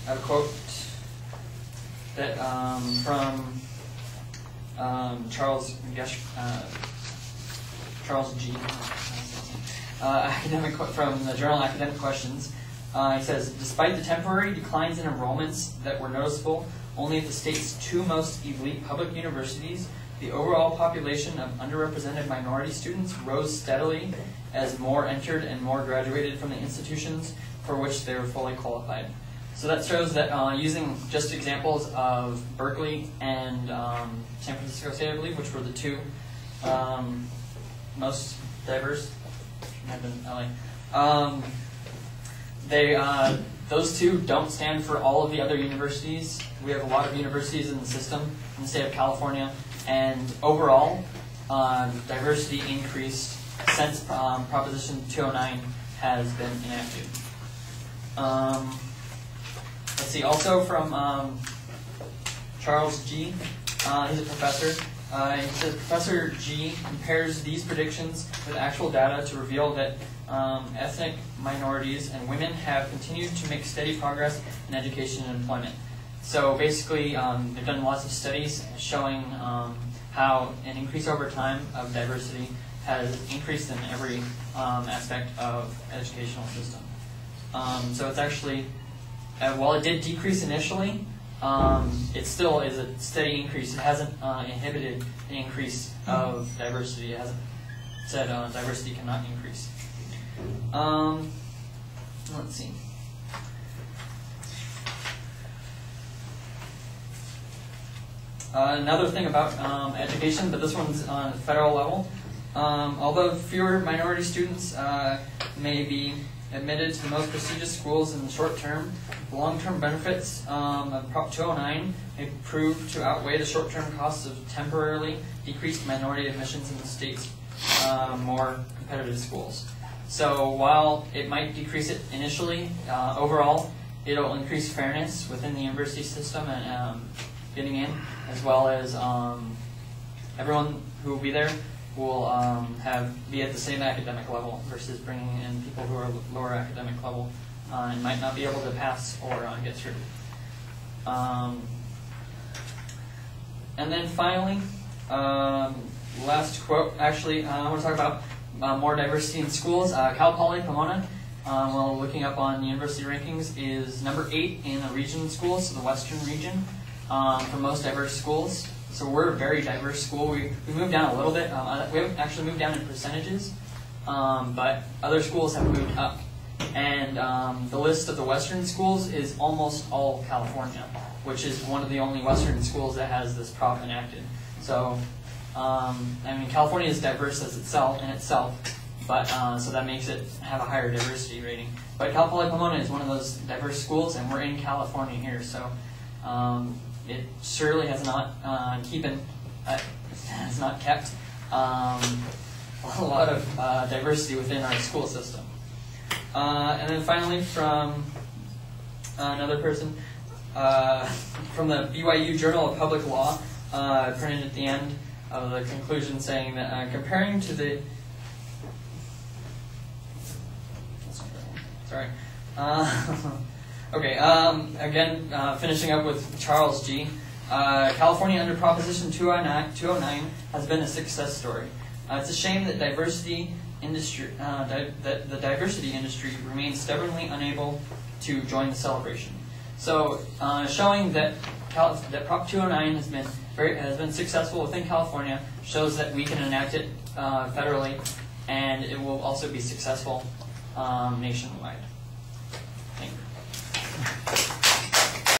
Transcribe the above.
have a quote that from Charles G. Academic from the journal Academic Questions. He says, despite the temporary declines in enrollments that were noticeable only at the state's two most elite public universities, the overall population of underrepresented minority students rose steadily as more entered and more graduated from the institutions for which they were fully qualified. So that shows that using just examples of Berkeley and San Francisco State, I believe, which were the two most diverse, have been LA. Those two don't stand for all of the other universities. We have a lot of universities in the system in the state of California, and overall, diversity increased since Proposition 209 has been enacted. Let's see, also from Charles G. He's a professor. He says, Professor G compares these predictions with actual data to reveal that ethnic minorities and women have continued to make steady progress in education and employment. So basically, they've done lots of studies showing how an increase over time of diversity has increased in every aspect of educational system. So it's actually, while it did decrease initially, it still is a steady increase. It hasn't inhibited the increase of diversity. It hasn't said diversity cannot increase. Let's see. Another thing about education, but this one's on the federal level. Although fewer minority students may be admitted to the most prestigious schools in the short term, the long-term benefits of Prop 209 may prove to outweigh the short-term costs of temporarily decreased minority admissions in the state's more competitive schools. So while it might decrease it initially, overall, it'll increase fairness within the university system and getting in, as well as everyone who will be there will be at the same academic level versus bringing in people who are lower academic level and might not be able to pass or get through. And then finally, last quote, actually, I want to talk about more diversity in schools. Cal Poly Pomona, while looking up on university rankings, is number 8 in the region schools, so the western region, for most diverse schools. So we're a very diverse school. We moved down a little bit. We haven't actually moved down in percentages, but other schools have moved up. And the list of the western schools is almost all California, which is one of the only western schools that has this prop enacted. So, I mean, California is diverse as itself, but so that makes it have a higher diversity rating. But Cal Poly Pomona is one of those diverse schools, and we're in California here, so it surely has not kept a lot of diversity within our school system. And then finally, from another person, from the BYU Journal of Public Law, printed at the end of the conclusion, saying that comparing to the again, finishing up with Charles G. California under Proposition 209 has been a success story. It's a shame that the diversity industry remains stubbornly unable to join the celebration. So, showing that Prop 209 has been successful within California shows that we can enact it federally, and it will also be successful nationwide.